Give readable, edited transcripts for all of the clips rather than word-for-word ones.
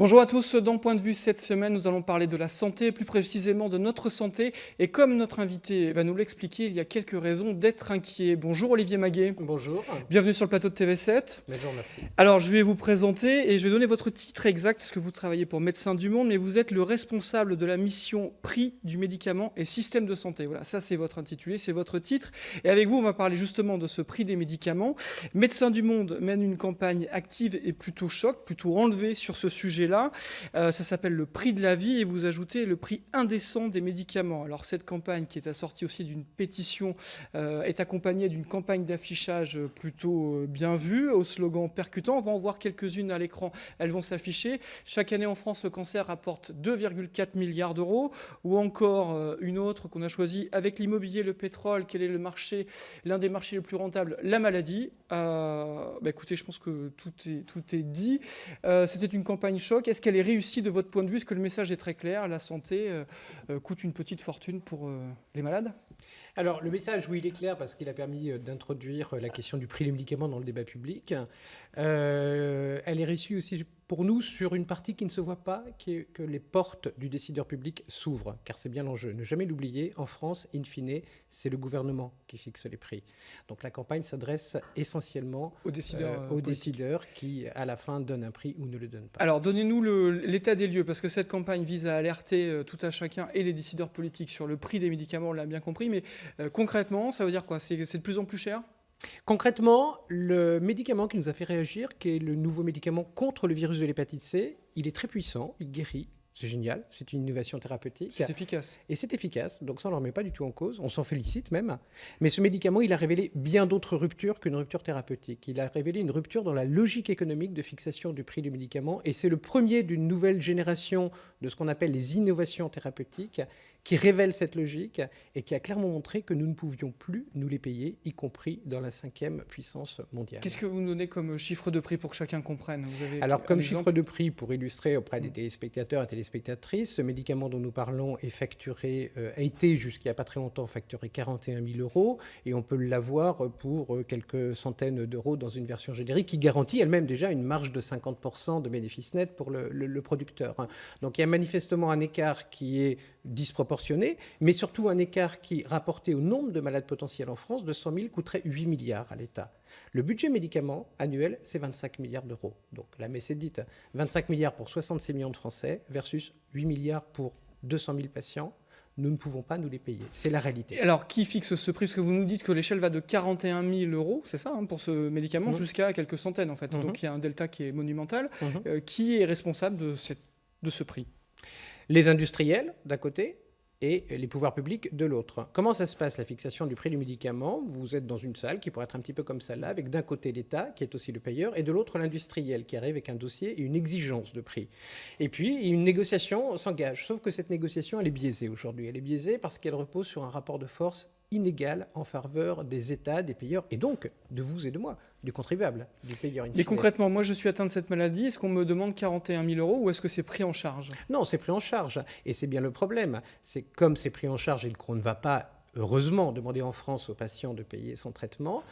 Bonjour à tous, dans Point de vue cette semaine, nous allons parler de la santé, plus précisément de notre santé. Et comme notre invité va nous l'expliquer, il y a quelques raisons d'être inquiet. Bonjour Olivier Maguet, Bonjour, bienvenue sur le plateau de TV7. mais je vous remercie. Alors je vais vous présenter et je vais donner votre titre exact parce que vous travaillez pour Médecins du Monde, mais vous êtes le responsable de la mission Prix du médicament et système de santé. Voilà, ça c'est votre intitulé, c'est votre titre. Et avec vous, on va parler justement de ce prix des médicaments. Médecins du Monde mène une campagne active et plutôt choc, plutôt enlevée sur ce sujet-là. Ça s'appelle le prix de la vie et vous ajoutez le prix indécent des médicaments. Alors cette campagne qui est assortie aussi d'une pétition est accompagnée d'une campagne d'affichage plutôt bien vue, au slogan percutant. On va en voir quelques-unes à l'écran, elles vont s'afficher. Chaque année en France, le cancer rapporte 2,4 milliards d'euros. Ou encore une autre qu'on a choisie avec l'immobilier, le pétrole, quel est le marché, l'un des marchés les plus rentables, la maladie. Écoutez, je pense que tout est dit. C'était une campagne choc. Est-ce qu'elle est réussie de votre point de vue? Est-ce que le message est très clair? La santé coûte une petite fortune pour les malades? Alors, le message, oui, il est clair parce qu'il a permis d'introduire la question du prix des médicaments dans le débat public. Elle est réussie aussi pour nous sur une partie qui ne se voit pas, qui est que les portes du décideur public s'ouvrent, car c'est bien l'enjeu. Ne jamais l'oublier, en France, in fine, c'est le gouvernement qui fixe les prix. Donc la campagne s'adresse essentiellement aux décideurs qui, à la fin, donnent un prix ou ne le donnent pas. Alors, donnez-nous l'état des lieux, parce que cette campagne vise à alerter tout à chacun et les décideurs politiques sur le prix des médicaments, on l'a bien compris, mais concrètement, ça veut dire quoi? C'est de plus en plus cher? Concrètement, le médicament qui nous a fait réagir, qui est le nouveau médicament contre le virus de l'hépatite C, il est très puissant, il guérit. C'est génial, c'est une innovation thérapeutique. C'est efficace. Et c'est efficace, donc ça on ne le remet pas du tout en cause, on s'en félicite même. Mais ce médicament, il a révélé bien d'autres ruptures qu'une rupture thérapeutique. Il a révélé une rupture dans la logique économique de fixation du prix du médicament, et c'est le premier d'une nouvelle génération de ce qu'on appelle les innovations thérapeutiques, qui révèle cette logique et qui a clairement montré que nous ne pouvions plus nous les payer, y compris dans la 5e puissance mondiale. Qu'est-ce que vous nous donnez comme chiffre de prix pour que chacun comprenne? Alors, comme chiffre de prix, pour illustrer auprès des téléspectateurs et téléspectatrices, ce médicament dont nous parlons est facturé, a été jusqu'il n'y a pas très longtemps facturé 41 000 euros, et on peut l'avoir pour quelques centaines d'euros dans une version générique qui garantit elle-même déjà une marge de 50% de bénéfices nets pour le producteur. Donc il y a manifestement un écart qui est disproportionné, mais surtout un écart qui, rapporté au nombre de malades potentiels en France, de 100 000 coûterait 8 milliards à l'État. Le budget médicaments annuel, c'est 25 milliards d'euros. Donc la messe est dite, 25 milliards pour 66 millions de Français versus 8 milliards pour 200 000 patients. Nous ne pouvons pas nous les payer. C'est la réalité. Alors, qui fixe ce prix? Parce que vous nous dites que l'échelle va de 41 000 euros, c'est ça, pour ce médicament, jusqu'à quelques centaines, en fait. Donc, il y a un delta qui est monumental. Qui est responsable de ce prix? Les industriels, d'un côté, et les pouvoirs publics de l'autre. Comment ça se passe, la fixation du prix du médicament? Vous êtes dans une salle qui pourrait être un petit peu comme celle-là, avec d'un côté l'État, qui est aussi le payeur, et de l'autre l'industriel, qui arrive avec un dossier et une exigence de prix. Et puis, une négociation s'engage. Sauf que cette négociation, elle est biaisée aujourd'hui. Elle est biaisée parce qu'elle repose sur un rapport de force inégal en faveur des États, des payeurs, et donc de vous et de moi, du contribuable, du payeur. Mais concrètement, moi je suis atteint de cette maladie, est-ce qu'on me demande 41 000 euros ou est-ce que c'est pris en charge? Non, c'est pris en charge. Et c'est bien le problème. C'est comme c'est pris en charge et qu'on ne va pas, heureusement, demander en France aux patients de payer son traitement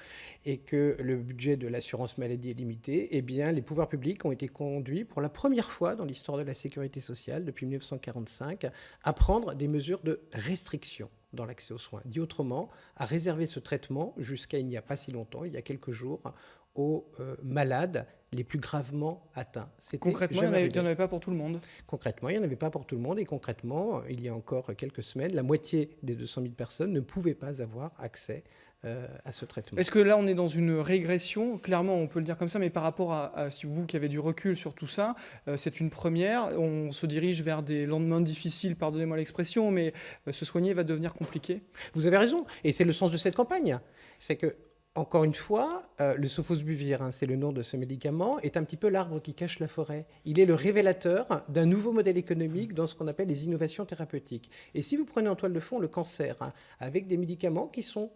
et que le budget de l'assurance maladie est limité, eh bien, les pouvoirs publics ont été conduits pour la première fois dans l'histoire de la sécurité sociale, depuis 1945, à prendre des mesures de restriction dans l'accès aux soins. Dit autrement, à réserver ce traitement jusqu'à il n'y a pas si longtemps, il y a quelques jours, aux malades les plus gravement atteints. Concrètement, il n'y en avait pas pour tout le monde. Concrètement, il n'y en avait pas pour tout le monde. Et concrètement, il y a encore quelques semaines, la moitié des 200 000 personnes ne pouvaient pas avoir accès à ce traitement. Est-ce que là, on est dans une régression? Clairement, on peut le dire comme ça, mais par rapport à si vous qui avez du recul sur tout ça, c'est une première. On se dirige vers des lendemains difficiles, pardonnez-moi l'expression, mais se soigner va devenir compliqué. Vous avez raison. Et c'est le sens de cette campagne. C'est que, encore une fois, le sofosbuvir, c'est le nom de ce médicament, est un petit peu l'arbre qui cache la forêt. Il est le révélateur d'un nouveau modèle économique dans ce qu'on appelle les innovations thérapeutiques. Et si vous prenez en toile de fond le cancer, avec des médicaments qui sont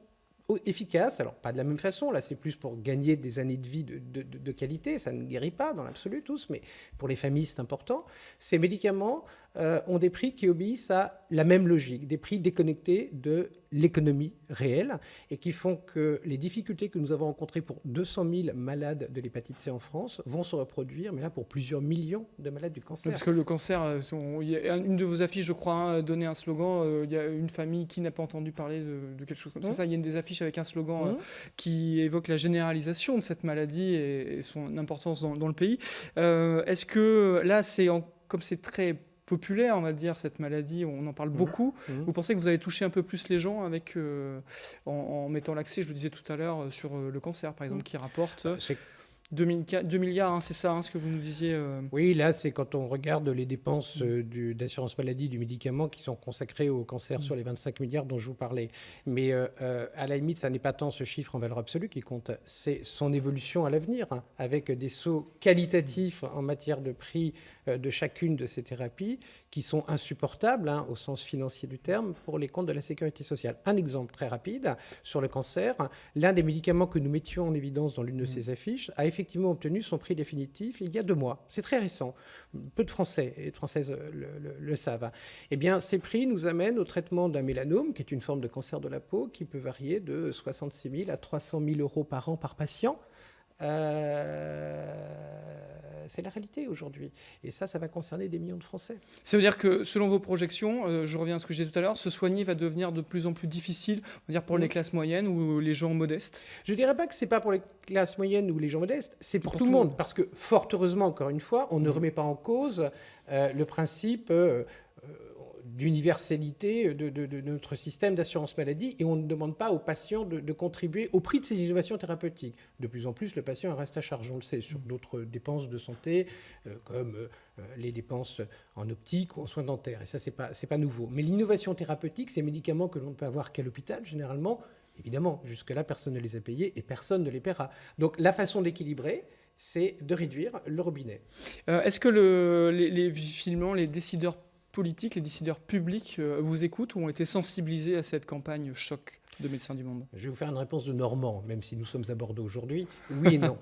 efficaces, alors pas de la même façon, là c'est plus pour gagner des années de vie de qualité, ça ne guérit pas dans l'absolu tous, mais pour les familles c'est important. Ces médicaments ont des prix qui obéissent à la même logique, des prix déconnectés de l'économie réelle et qui font que les difficultés que nous avons rencontrées pour 200 000 malades de l'hépatite C en France vont se reproduire, mais là pour plusieurs millions de malades du cancer. Parce que le cancer, il y a une de vos affiches, je crois, hein, donnait un slogan, il y a une famille qui n'a pas entendu parler de quelque chose comme ça. Il y a une des affiches avec un slogan qui évoque la généralisation de cette maladie et son importance dans le pays. Est-ce que là, comme c'est très populaire, on va dire, cette maladie, on en parle beaucoup. Vous pensez que vous allez toucher un peu plus les gens avec, en mettant l'accès, je le disais tout à l'heure, sur le cancer, par exemple, qui rapporte 2 milliards, hein, c'est ça, hein, ce que vous nous disiez Oui, là, c'est quand on regarde les dépenses d'assurance maladie du médicament qui sont consacrées au cancer sur les 25 milliards dont je vous parlais. Mais à la limite, ça n'est pas tant ce chiffre en valeur absolue qui compte, c'est son évolution à l'avenir, hein, avec des sauts qualitatifs en matière de prix de chacune de ces thérapies qui sont insupportables, hein, au sens financier du terme, pour les comptes de la sécurité sociale. Un exemple très rapide sur le cancer, l'un des médicaments que nous mettions en évidence dans l'une de ces affiches a effectivement obtenu son prix définitif il y a 2 mois. C'est très récent. Peu de Français et de Françaises le savent. Eh bien, ces prix nous amènent au traitement d'un mélanome, qui est une forme de cancer de la peau, qui peut varier de 66 000 à 300 000 euros par an par patient. C'est la réalité aujourd'hui. Et ça va concerner des millions de Français. Ça veut dire que, selon vos projections, je reviens à ce que je disais tout à l'heure, se soigner va devenir de plus en plus difficile, on va dire, pour les classes moyennes ou les gens modestes? Je ne dirais pas que ce n'est pas pour les classes moyennes ou les gens modestes, c'est pour tout le monde. Parce que, fort heureusement, encore une fois, on ne remet pas en cause le principe d'universalité de notre système d'assurance maladie et on ne demande pas aux patients de contribuer au prix de ces innovations thérapeutiques. De plus en plus, le patient reste à charge, on le sait, sur d'autres dépenses de santé comme les dépenses en optique ou en soins dentaires. Et ça, c'est pas nouveau. Mais l'innovation thérapeutique, ces médicaments que l'on ne peut avoir qu'à l'hôpital, généralement, évidemment, jusque-là, personne ne les a payés et personne ne les paiera. Donc la façon d'équilibrer, c'est de réduire le robinet. Est-ce que finalement, les décideurs politiques, les décideurs publics vous écoutent ou ont été sensibilisés à cette campagne choc de Médecins du Monde? Je vais vous faire une réponse de Normand, même si nous sommes à Bordeaux aujourd'hui. Oui et non.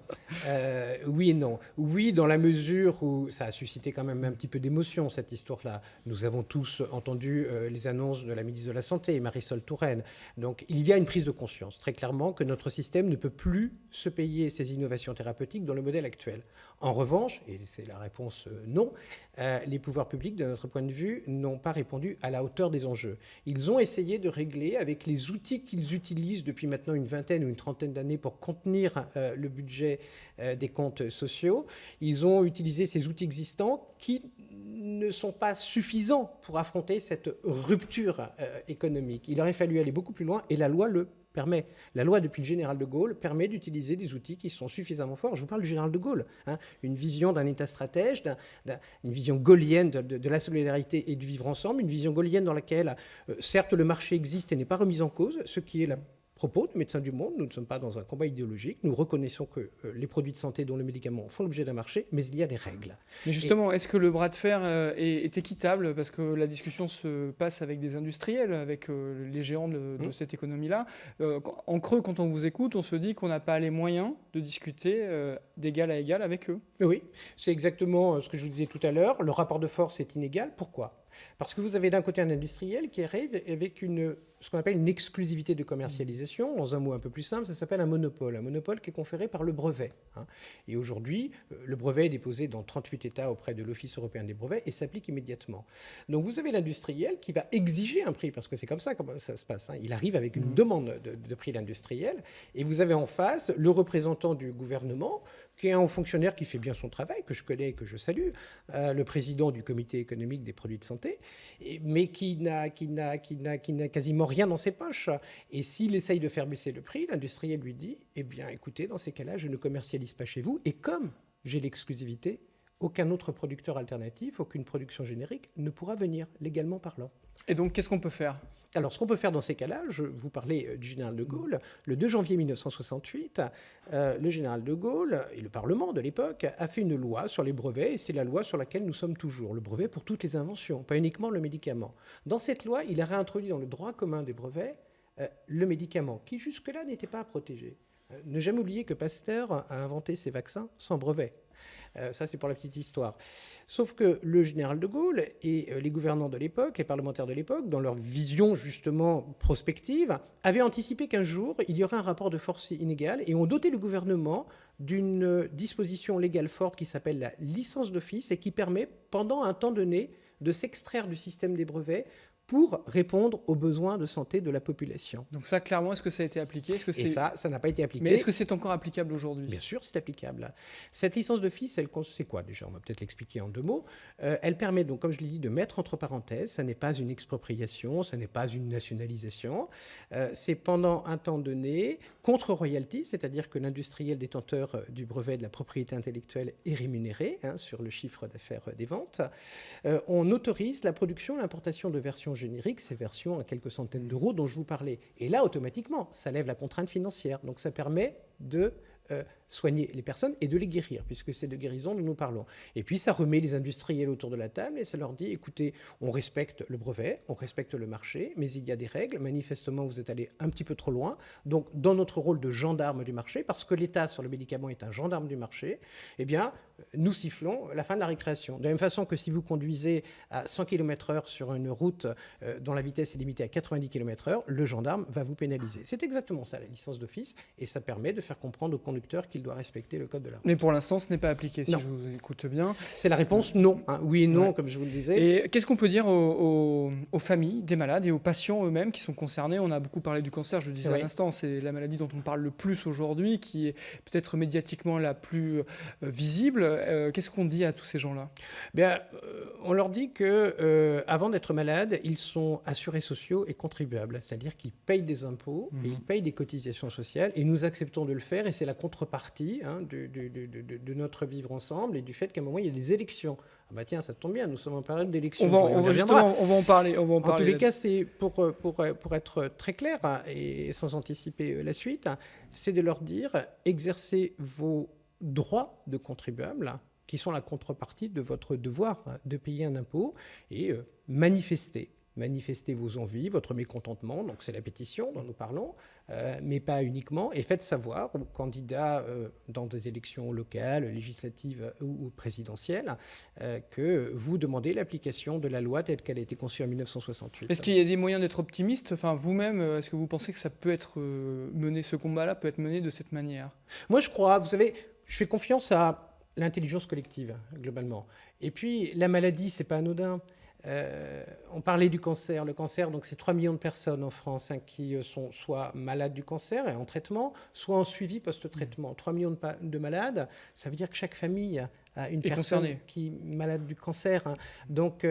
Oui et non. Oui, dans la mesure où ça a suscité quand même un petit peu d'émotion, cette histoire-là. Nous avons tous entendu les annonces de la ministre de la Santé, Marisol Touraine. Donc, il y a une prise de conscience, très clairement, que notre système ne peut plus se payer ces innovations thérapeutiques dans le modèle actuel. En revanche, et c'est la réponse non, les pouvoirs publics, de notre point de vue, n'ont pas répondu à la hauteur des enjeux. Ils ont essayé de régler avec les outils qu'ils utilisent depuis maintenant une vingtaine ou une trentaine d'années pour contenir le budget des comptes sociaux. Ils ont utilisé ces outils existants qui ne sont pas suffisants pour affronter cette rupture économique. Il aurait fallu aller beaucoup plus loin et la loi le permet. La loi, depuis le général de Gaulle, permet d'utiliser des outils qui sont suffisamment forts. Je vous parle du général de Gaulle, hein, une vision d'un État stratège, une vision gaullienne de la solidarité et du vivre ensemble, une vision gaullienne dans laquelle, certes, le marché existe et n'est pas remis en cause, ce qui est la propos de Médecins du Monde. Nous ne sommes pas dans un combat idéologique. Nous reconnaissons que les produits de santé, dont les médicaments, font l'objet d'un marché, mais il y a des règles. Mais justement, est-ce que le bras de fer est équitable? Parce que la discussion se passe avec des industriels, avec les géants de cette économie-là. En creux, quand on vous écoute, on se dit qu'on n'a pas les moyens de discuter d'égal à égal avec eux. Oui, c'est exactement ce que je vous disais tout à l'heure. Le rapport de force est inégal. Pourquoi ? Parce que vous avez d'un côté un industriel qui arrive avec ce qu'on appelle une exclusivité de commercialisation. Dans un mot un peu plus simple, ça s'appelle un monopole qui est conféré par le brevet. Et aujourd'hui, le brevet est déposé dans 38 États auprès de l'Office européen des brevets et s'applique immédiatement. Donc vous avez l'industriel qui va exiger un prix, parce que c'est comme ça que ça se passe. Il arrive avec une demande de prix d'industriel, et vous avez en face le représentant du gouvernement, qui est un fonctionnaire qui fait bien son travail, que je connais et que je salue, le président du comité économique des produits de santé, mais qui n'a quasiment rien dans ses poches. Et s'il essaye de faire baisser le prix, l'industriel lui dit « Eh bien, écoutez, dans ces cas-là, je ne commercialise pas chez vous. Et comme j'ai l'exclusivité, aucun autre producteur alternatif, aucune production générique ne pourra venir, légalement parlant. » Et donc, qu'est-ce qu'on peut faire ? Alors, ce qu'on peut faire dans ces cas-là, je vous parlais du général de Gaulle. Le 2 janvier 1968, le général de Gaulle et le Parlement de l'époque a fait une loi sur les brevets, et c'est la loi sur laquelle nous sommes toujours. Le brevet pour toutes les inventions, pas uniquement le médicament. Dans cette loi, il a réintroduit dans le droit commun des brevets le médicament, qui jusque-là n'était pas protégé. Ne jamais oublier que Pasteur a inventé ses vaccins sans brevet. Ça, c'est pour la petite histoire. Sauf que le général de Gaulle et les gouvernants de l'époque, les parlementaires de l'époque, dans leur vision justement prospective, avaient anticipé qu'un jour, il y aurait un rapport de force inégal et ont doté le gouvernement d'une disposition légale forte qui s'appelle la licence d'office et qui permet, pendant un temps donné, de s'extraire du système des brevets pour répondre aux besoins de santé de la population. Donc ça, clairement, est-ce que ça a été appliqué? Et ça n'a pas été appliqué. Mais est-ce que c'est encore applicable aujourd'hui? Bien sûr, c'est applicable. Cette licence d'office, c'est quoi déjà? On va peut-être l'expliquer en 2 mots. Elle permet donc, comme je l'ai dit, de mettre entre parenthèses, ça n'est pas une expropriation, ça n'est pas une nationalisation. C'est pendant un temps donné, contre royalty, c'est-à-dire que l'industriel détenteur du brevet de la propriété intellectuelle est rémunéré sur le chiffre d'affaires des ventes. On autorise la production et l'importation de versions génériques, ces versions à quelques centaines d'euros dont je vous parlais. Et là, automatiquement, ça lève la contrainte financière. Donc ça permet de soigner les personnes et de les guérir, puisque c'est de guérison dont nous parlons. Et puis ça remet les industriels autour de la table et ça leur dit, écoutez, on respecte le brevet, on respecte le marché, mais il y a des règles. Manifestement, vous êtes allé un petit peu trop loin. Donc dans notre rôle de gendarme du marché, parce que l'État sur le médicament est un gendarme du marché, eh bien, nous sifflons la fin de la récréation. De la même façon que si vous conduisez à 100 km/h sur une route dont la vitesse est limitée à 90 km/h, le gendarme va vous pénaliser. C'est exactement ça, la licence d'office, et ça permet de faire comprendre au conducteur qu'il doit respecter le code de la route. Mais pour l'instant, ce n'est pas appliqué, si non. je vous écoute bien. C'est la réponse non. Oui et non, comme je vous le disais. Et qu'est-ce qu'on peut dire aux familles des malades et aux patients eux-mêmes qui sont concernés? On a beaucoup parlé du cancer, je le disais à l'instant, c'est la maladie dont on parle le plus aujourd'hui, qui est peut-être médiatiquement la plus visible. Qu'est-ce qu'on dit à tous ces gens-là? On leur dit que avant d'être malades, ils sont assurés sociaux et contribuables, c'est-à-dire qu'ils payent des impôts et ils payent des cotisations sociales, et nous acceptons de le faire, et c'est la contrepartie de notre vivre ensemble et du fait qu'à un moment il y a des élections. Ah bah tiens, ça tombe bien, nous sommes en période d'élections. On va en parler. En tous les cas, c'est pour être très clair et sans anticiper la suite, c'est de leur dire, exercez vos droits de contribuables, qui sont la contrepartie de votre devoir de payer un impôt, et manifester vos envies, votre mécontentement, donc c'est la pétition dont nous parlons, mais pas uniquement, et faites savoir aux candidats dans des élections locales, législatives ou présidentielles que vous demandez l'application de la loi telle qu'elle a été conçue en 1968. Est-ce qu'il y a des moyens d'être optimiste? Enfin, vous-même, est-ce que vous pensez que ça peut être mené, ce combat-là peut être mené de cette manière? Moi, je crois, vous savez, je fais confiance à l'intelligence collective, globalement. Et puis, la maladie, c'est pas anodin. On parlait du cancer. Le cancer, donc c'est 3 millions de personnes en France qui sont soit malades du cancer et en traitement, soit en suivi post-traitement. 3 millions de malades, ça veut dire que chaque famille a une personne qui est malade du cancer. Donc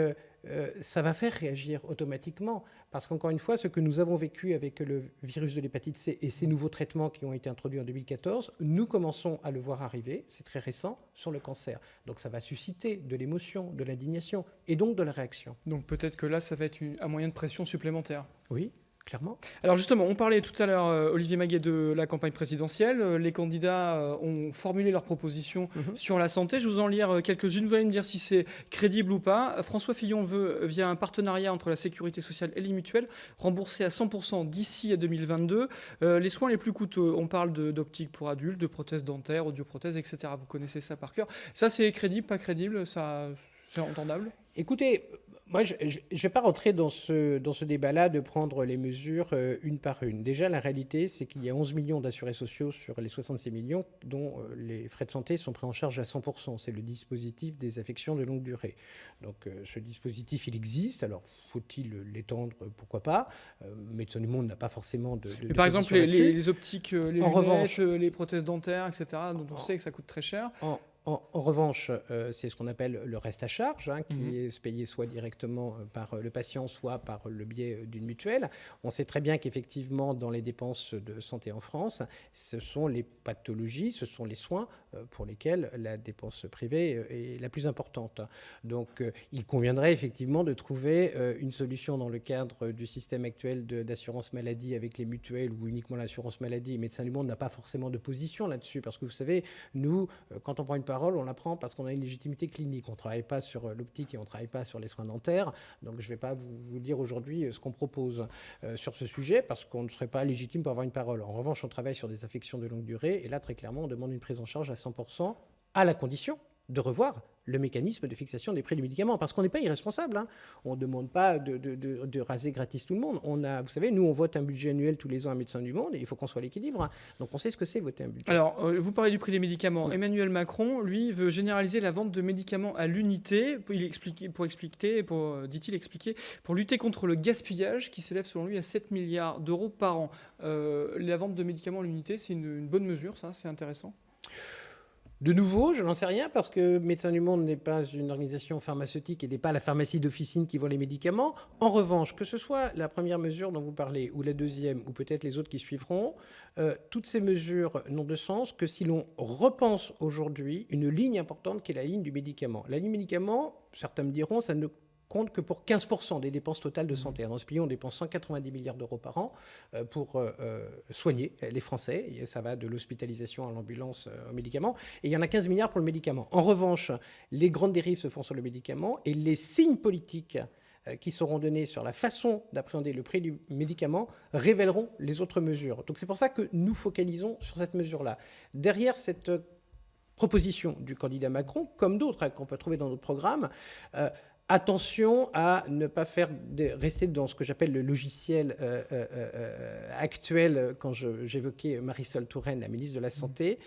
ça va faire réagir automatiquement. Parce qu'encore une fois, ce que nous avons vécu avec le virus de l'hépatite C et ces nouveaux traitements qui ont été introduits en 2014, nous commençons à le voir arriver, c'est très récent, sur le cancer. Donc ça va susciter de l'émotion, de l'indignation et donc de la réaction. Donc peut-être que là, ça va être un moyen de pression supplémentaire. Oui. Clairement. Alors justement, on parlait tout à l'heure, Olivier Maguet, de la campagne présidentielle. Les candidats ont formulé leurs propositions sur la santé. Je vais vous en lire quelques-unes. Vous allez me dire si c'est crédible ou pas. François Fillon veut, via un partenariat entre la sécurité sociale et les mutuelles, rembourser à 100% d'ici à 2022 les soins les plus coûteux. On parle d'optique pour adultes, de prothèses dentaires, audioprothèses, etc. Vous connaissez ça par cœur. Ça, c'est crédible, pas crédible? Ça, c'est entendable? Écoutez, moi, je ne vais pas rentrer dans ce débat-là de prendre les mesures une par une. Déjà, la réalité, c'est qu'il y a 11 millions d'assurés sociaux sur les 66 millions dont les frais de santé sont pris en charge à 100%. C'est le dispositif des affections de longue durée. Donc, ce dispositif, il existe. Alors, faut-il l'étendre? Pourquoi pas? Médecins du Monde n'a pas forcément de par exemple, les optiques, les lunettes, les prothèses dentaires, etc., dont on sait que ça coûte très cher. En revanche, c'est ce qu'on appelle le reste à charge, qui est payé soit directement par le patient, soit par le biais d'une mutuelle. On sait très bien qu'effectivement, dans les dépenses de santé en France, ce sont les pathologies, ce sont les soins pour lesquels la dépense privée est la plus importante. Donc, il conviendrait effectivement de trouver une solution dans le cadre du système actuel d'assurance maladie avec les mutuelles ou uniquement l'assurance maladie. Médecins du Monde n'a pas forcément de position là-dessus, parce que vous savez, nous, quand on prend une parole, on la prend parce qu'on a une légitimité clinique. On ne travaille pas sur l'optique et on ne travaille pas sur les soins dentaires. Donc, je ne vais pas vous dire aujourd'hui ce qu'on propose sur ce sujet parce qu'on ne serait pas légitime pour avoir une parole. En revanche, on travaille sur des affections de longue durée et là, très clairement, on demande une prise en charge à 100% à la condition de revoir le mécanisme de fixation des prix du médicament. Parce qu'on n'est pas irresponsable. Hein. On ne demande pas de raser gratis tout le monde. Vous savez, nous, on vote un budget annuel tous les ans à Médecins du Monde et il faut qu'on soit à l'équilibre. Hein. Donc, on sait ce que c'est voter un budget. Alors, vous parlez du prix des médicaments. Oui. Emmanuel Macron, lui, veut généraliser la vente de médicaments à l'unité dit-il expliquer, pour lutter contre le gaspillage qui s'élève selon lui à 7 milliards d'euros par an. La vente de médicaments à l'unité, c'est une bonne mesure, ça, c'est intéressant. De nouveau, je n'en sais rien parce que Médecins du Monde n'est pas une organisation pharmaceutique et n'est pas la pharmacie d'officine qui vend les médicaments. En revanche, que ce soit la première mesure dont vous parlez ou la deuxième ou peut-être les autres qui suivront, toutes ces mesures n'ont de sens que si l'on repense aujourd'hui une ligne importante qui est la ligne du médicament. La ligne médicament, certains me diront, ça ne compte que pour 15% des dépenses totales de santé. Dans ce pays, on dépense 190 milliards d'euros par an pour soigner les Français. Et ça va de l'hospitalisation à l'ambulance aux médicaments. Et il y en a 15 milliards pour le médicament. En revanche, les grandes dérives se font sur le médicament et les signes politiques qui seront donnés sur la façon d'appréhender le prix du médicament révéleront les autres mesures. Donc c'est pour ça que nous focalisons sur cette mesure-là. Derrière cette proposition du candidat Macron, comme d'autres qu'on peut trouver dans notre programme, attention à ne pas rester dans ce que j'appelle le logiciel actuel quand j'évoquais Marisol Touraine, la ministre de la Santé.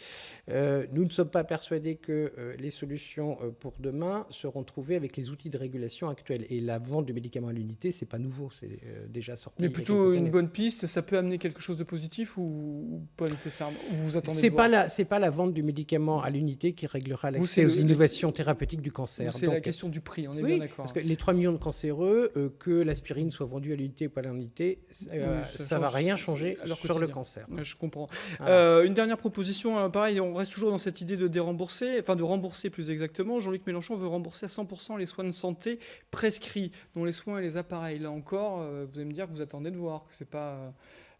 Nous ne sommes pas persuadés que les solutions pour demain seront trouvées avec les outils de régulation actuels. Et la vente de médicaments à l'unité, c'est pas nouveau, c'est déjà sorti. Mais plutôt une bonne piste, ça peut amener quelque chose de positif ou pas nécessairement? Vous attendez c'est pas la vente du médicament à l'unité qui réglera l'accès aux innovations thérapeutiques du cancer. C'est la question du prix, on est bien d'accord. Parce que les 3 millions de cancéreux, que l'aspirine soit vendue à l'unité ou pas à l'unité, ça ne va rien changer sur le cancer. Je comprends. Voilà. Une dernière proposition, pareil, on reste toujours dans cette idée de de rembourser plus exactement. Jean-Luc Mélenchon veut rembourser à 100% les soins de santé prescrits, dont les soins et les appareils. Là encore, vous allez me dire que vous attendez de voir, que ce n'est pas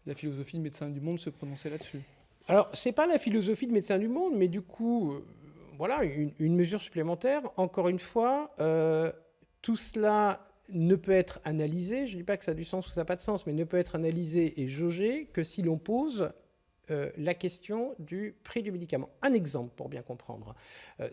la philosophie de Médecins du Monde se prononcer là-dessus. Alors, ce n'est pas la philosophie de Médecins du Monde, mais du coup, voilà, une mesure supplémentaire. Encore une fois, tout cela ne peut être analysé, je ne dis pas que ça a du sens ou ça n'a pas de sens, mais ne peut être analysé et jaugé que si l'on pose la question du prix du médicament. Un exemple pour bien comprendre.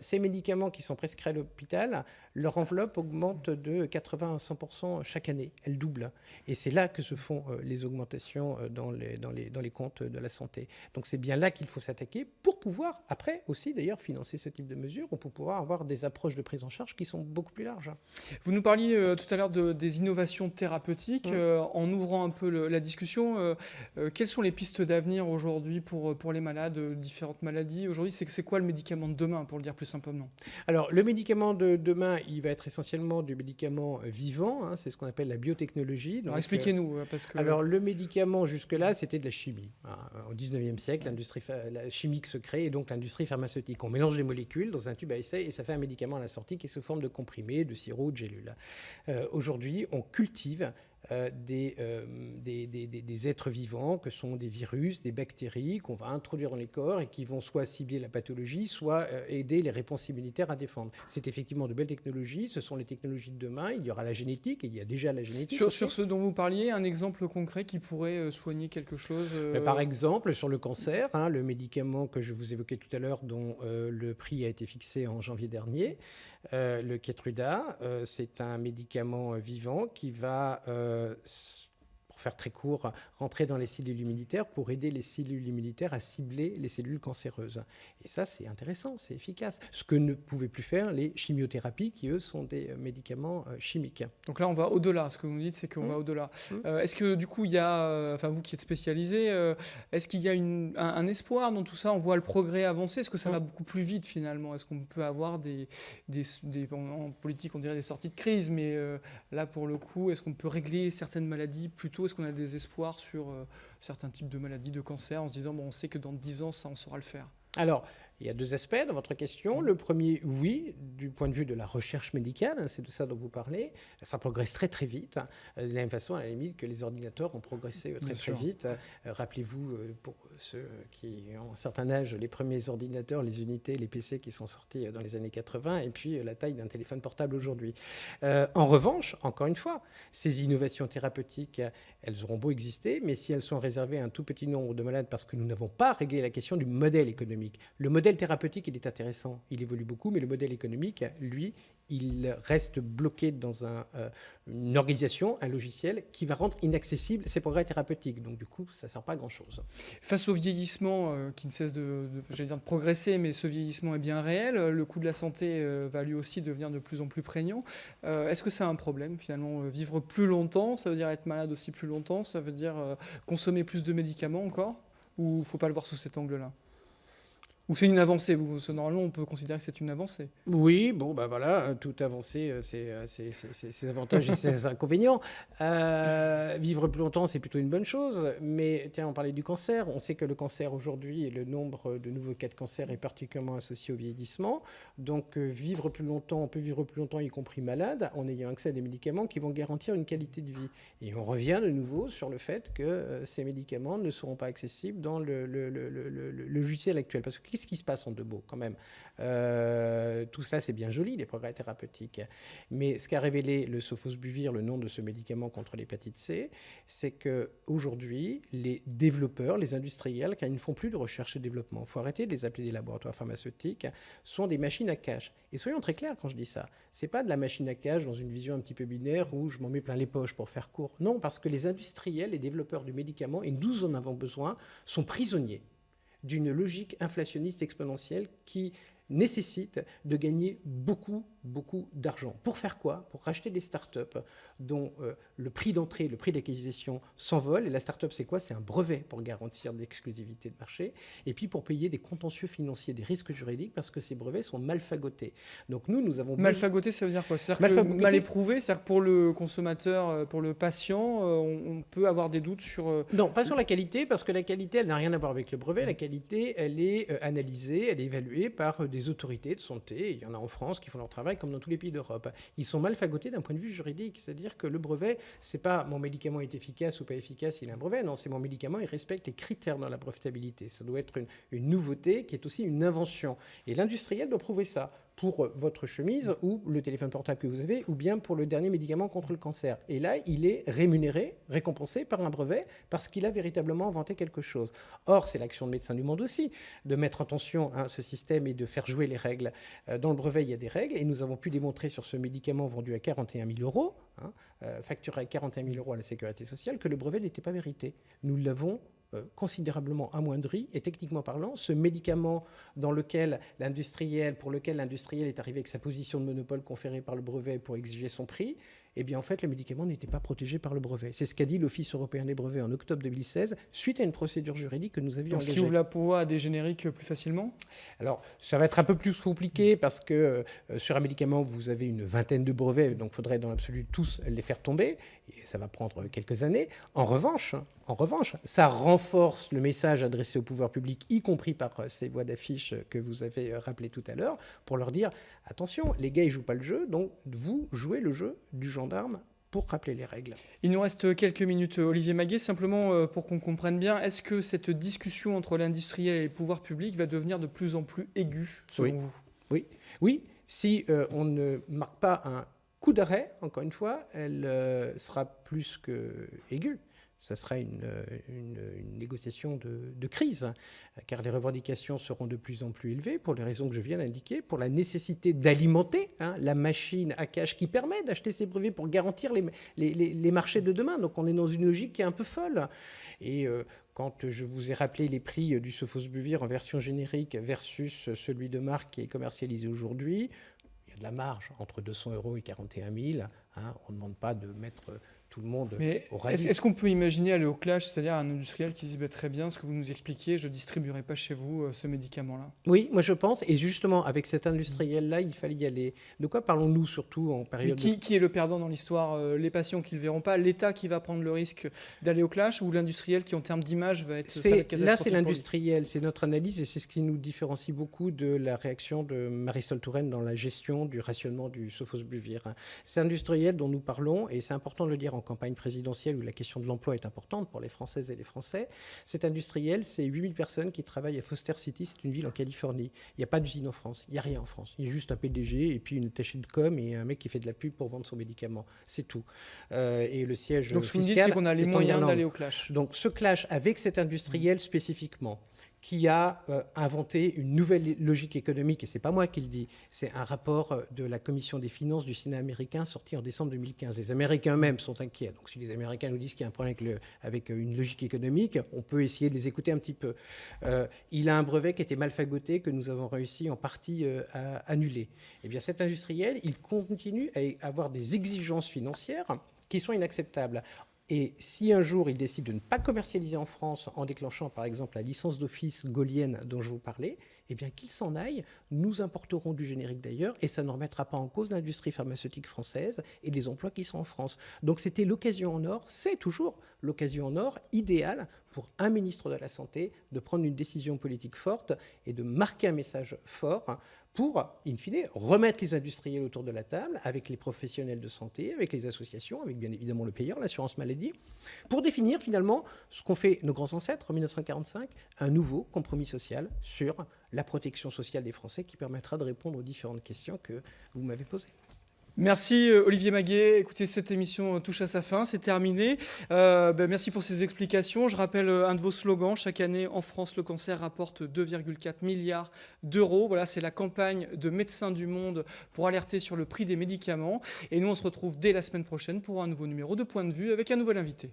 Ces médicaments qui sont prescrits à l'hôpital, leur enveloppe augmente de 80 à 100% chaque année. Elle double. Et c'est là que se font les augmentations dans les comptes de la santé. Donc c'est bien là qu'il faut s'attaquer pour pouvoir, après aussi d'ailleurs, financer ce type de mesures ou pour pouvoir avoir des approches de prise en charge qui sont beaucoup plus larges. Vous nous parliez tout à l'heure des innovations thérapeutiques. En ouvrant un peu la discussion, quelles sont les pistes d'avenir aujourd'hui pour les malades, différentes maladies? Aujourd'hui, c'est quoi le médicament de demain, pour le dire plus simplement? Alors, le médicament de demain, il va être essentiellement du médicament vivant. Hein, c'est ce qu'on appelle la biotechnologie. Alors, expliquez-nous. Parce que... Alors, le médicament, jusque-là, c'était de la chimie. Au 19e siècle, la chimique se crée et donc l'industrie pharmaceutique. On mélange les molécules dans un tube à essai et ça fait un médicament à la sortie qui est sous forme de comprimés, de sirop, de gélules. Aujourd'hui, on cultive des êtres vivants que sont des virus, des bactéries qu'on va introduire dans les corps et qui vont soit cibler la pathologie, soit aider les réponses immunitaires à défendre. C'est effectivement de belles technologies, ce sont les technologies de demain, il y aura la génétique, et il y a déjà la génétique. Sur ce dont vous parliez, un exemple concret qui pourrait soigner quelque chose Par exemple, sur le cancer, le médicament que je vous évoquais tout à l'heure, dont le prix a été fixé en janvier dernier, le Keytruda, c'est un médicament vivant qui va, pour faire très court, rentrer dans les cellules immunitaires pour aider les cellules immunitaires à cibler les cellules cancéreuses. Et ça, c'est intéressant, c'est efficace. Ce que ne pouvaient plus faire les chimiothérapies, qui, eux, sont des médicaments chimiques. Donc là, on va au-delà. Ce que vous me dites, c'est qu'on va au-delà. Est-ce que, du coup, il y a, vous qui êtes spécialisé, est-ce qu'il y a un espoir dans tout ça? On voit le progrès avancer. Est-ce que ça va beaucoup plus vite, finalement? Est-ce qu'on peut avoir en politique, on dirait des sorties de crise, mais là, pour le coup, est-ce qu'on peut régler certaines maladies plus tôt? Est-ce qu'on a des espoirs sur certains types de maladies, de cancer, en se disant, on sait que dans 10 ans, ça, on saura le faire? Alors, il y a deux aspects dans votre question. Le premier, oui, du point de vue de la recherche médicale, c'est de ça dont vous parlez. Ça progresse très très vite. De la même façon, à la limite, que les ordinateurs ont progressé très vite. Rappelez-vous, pour ceux qui ont un certain âge, les premiers ordinateurs, les unités, les PC qui sont sortis dans les années 80, et puis la taille d'un téléphone portable aujourd'hui. En revanche, encore une fois, ces innovations thérapeutiques, elles auront beau exister, mais si elles sont réservées à un tout petit nombre de malades parce que nous n'avons pas réglé la question du modèle économique. Le modèle modèle thérapeutique, il est intéressant, il évolue beaucoup, mais le modèle économique, lui, il reste bloqué dans une organisation, un logiciel qui va rendre inaccessibles ces progrès thérapeutiques. Donc du coup, ça ne sert pas à grand-chose. Face au vieillissement qui ne cesse j'allais dire de progresser, mais ce vieillissement est bien réel, le coût de la santé va lui aussi devenir de plus en plus prégnant. Est-ce que c'est un problème finalement? Vivre plus longtemps, ça veut dire être malade aussi plus longtemps, ça veut dire consommer plus de médicaments encore? Ou il ne faut pas le voir sous cet angle-là? Ou c'est une avancée? Normalement, on peut considérer que c'est une avancée. Oui, bon, ben voilà, toute avancée, c'est ses avantages et ses inconvénients. Vivre plus longtemps, c'est plutôt une bonne chose. Mais tiens, on parlait du cancer. On sait que le cancer aujourd'hui, et le nombre de nouveaux cas de cancer est particulièrement associé au vieillissement. Donc, vivre plus longtemps, on peut vivre plus longtemps, y compris malade, en ayant accès à des médicaments qui vont garantir une qualité de vie. Et on revient de nouveau sur le fait que ces médicaments ne seront pas accessibles dans le logiciel actuel. Parce que qu'est-ce qui se passe en 2 mots quand même? Tout cela, c'est bien joli, les progrès thérapeutiques. Mais ce qu'a révélé le sofosbuvir, le nom de ce médicament contre l'hépatite C, c'est qu'aujourd'hui, les développeurs, les industriels, car ils ne font plus de recherche et développement, il faut arrêter de les appeler des laboratoires pharmaceutiques, sont des machines à cash. Et soyons très clairs quand je dis ça. Ce n'est pas de la machine à cash dans une vision un petit peu binaire où je m'en mets plein les poches pour faire court. Non, parce que les industriels, les développeurs du médicament, et nous en avons besoin, sont prisonniers d'une logique inflationniste exponentielle qui nécessite de gagner beaucoup d'argent. Pour faire quoi? Pour racheter des startups dont le prix d'entrée, le prix d'acquisition s'envole. Et la startup, c'est quoi? C'est un brevet pour garantir l'exclusivité de marché. Et puis pour payer des contentieux financiers, des risques juridiques, parce que ces brevets sont mal fagotés. Donc nous avons... Mal fagoté, ça veut dire quoi? C'est-à-dire que mal éprouvé, c'est-à-dire que pour le consommateur, pour le patient, on peut avoir des doutes sur... Non, pas sur la qualité, parce que la qualité, elle n'a rien à voir avec le brevet. La qualité, elle est analysée, elle est évaluée par des autorités de santé. Il y en a en France qui font leur travail comme dans tous les pays d'Europe. Ils sont mal fagotés d'un point de vue juridique. C'est-à-dire que le brevet, c'est pas mon médicament est efficace ou pas efficace, il a un brevet. Non, c'est mon médicament, il respecte les critères dans la brevetabilité. Ça doit être une nouveauté qui est aussi une invention. Et l'industriel doit prouver ça pour votre chemise ou le téléphone portable que vous avez, ou bien pour le dernier médicament contre le cancer. Et là, il est rémunéré, récompensé par un brevet, parce qu'il a véritablement inventé quelque chose. Or, c'est l'action de Médecins du Monde aussi, de mettre en tension ce système et de faire jouer les règles. Dans le brevet, il y a des règles, et nous avons pu démontrer sur ce médicament vendu à 41 000 euros, facturé à 41 000 euros à la Sécurité sociale, que le brevet n'était pas vérité. Nous l'avons considérablement amoindri, et techniquement parlant, ce médicament pour lequel l'industriel est arrivé avec sa position de monopole conférée par le brevet pour exiger son prix, eh bien en fait le médicament n'était pas protégé par le brevet. C'est ce qu'a dit l'Office européen des brevets en octobre 2016, suite à une procédure juridique que nous avions engagée. Ce qui ouvre la voie à des génériques plus facilement? Alors ça va être un peu plus compliqué parce que sur un médicament vous avez une vingtaine de brevets, donc il faudrait dans l'absolu tous les faire tomber, et ça va prendre quelques années. En revanche, ça renforce le message adressé au pouvoir public, y compris par ces voix d'affiche que vous avez rappelées tout à l'heure, pour leur dire attention, les gars ils jouent pas le jeu, donc vous jouez le jeu du gendarme pour rappeler les règles. Il nous reste quelques minutes, Olivier Maguet. Simplement pour qu'on comprenne bien, est-ce que cette discussion entre l'industriel et les pouvoirs publics va devenir de plus en plus aiguë, selon vous? Oui. Si on ne marque pas un coup d'arrêt, encore une fois, elle sera plus que aiguë. Ça sera une négociation de crise, car les revendications seront de plus en plus élevées pour les raisons que je viens d'indiquer, pour la nécessité d'alimenter la machine à cash qui permet d'acheter ces brevets pour garantir les marchés de demain. Donc on est dans une logique qui est un peu folle. Et quand je vous ai rappelé les prix du sofosbuvir en version générique versus celui de marque qui est commercialisé aujourd'hui, il y a de la marge entre 200 € et 41 000. On ne demande pas de mettre tout le monde au radis. Est-ce qu'on peut imaginer aller au clash, c'est-à-dire un industriel qui dit très bien ce que vous nous expliquiez, je ne distribuerai pas chez vous ce médicament-là? Oui, moi je pense, et justement avec cet industriel-là, il fallait y aller. De quoi parlons-nous surtout en période... Qui est le perdant dans l'histoire? Les patients qui ne le verront pas, l'État qui va prendre le risque d'aller au clash, ou l'industriel qui en termes d'image va être catastrophique? Là c'est l'industriel, c'est notre analyse, et c'est ce qui nous différencie beaucoup de la réaction de Marisol Touraine dans la gestion du rationnement du sofosbuvir. C'est industriel dont nous parlons, et c'est important de le dire en campagne présidentielle où la question de l'emploi est importante pour les Françaises et les Français. Cet industriel, c'est 8000 personnes qui travaillent à Foster City, c'est une ville en Californie. Il n'y a pas d'usine en France, il n'y a rien en France. Il y a juste un PDG et puis une attachée de com et un mec qui fait de la pub pour vendre son médicament. C'est tout. Et le siège Donc ce que vous me dites, c'est qu'on a les moyens d'aller au clash. Donc ce clash avec cet industriel spécifiquement, qui a inventé une nouvelle logique économique, et c'est pas moi qui le dis, c'est un rapport de la Commission des finances du Sénat américain sorti en décembre 2015. Les Américains eux-mêmes sont inquiets. Donc si les Américains nous disent qu'il y a un problème avec une logique économique, on peut essayer de les écouter un petit peu. Il a un brevet qui était mal fagoté, que nous avons réussi en partie à annuler. Eh bien cet industriel, il continue à avoir des exigences financières qui sont inacceptables. Et si un jour il décide de ne pas commercialiser en France en déclenchant par exemple la licence d'office gaullienne dont je vous parlais, eh bien qu'il s'en aille, nous importerons du générique d'ailleurs et ça ne remettra pas en cause l'industrie pharmaceutique française et les emplois qui sont en France. Donc c'était l'occasion en or, c'est toujours l'occasion en or idéale pour un ministre de la Santé de prendre une décision politique forte et de marquer un message fort pour, in fine, remettre les industriels autour de la table, avec les professionnels de santé, avec les associations, avec bien évidemment le payeur, l'assurance maladie, pour définir finalement ce qu'ont fait nos grands ancêtres en 1945, un nouveau compromis social sur la protection sociale des Français qui permettra de répondre aux différentes questions que vous m'avez posées. Merci Olivier Maguet. Écoutez, cette émission touche à sa fin, c'est terminé. Merci pour ces explications. Je rappelle un de vos slogans. Chaque année, en France, le cancer rapporte 2,4 milliards d'euros. Voilà, c'est la campagne de Médecins du Monde pour alerter sur le prix des médicaments. Et nous, on se retrouve dès la semaine prochaine pour un nouveau numéro de Point de vue avec un nouvel invité.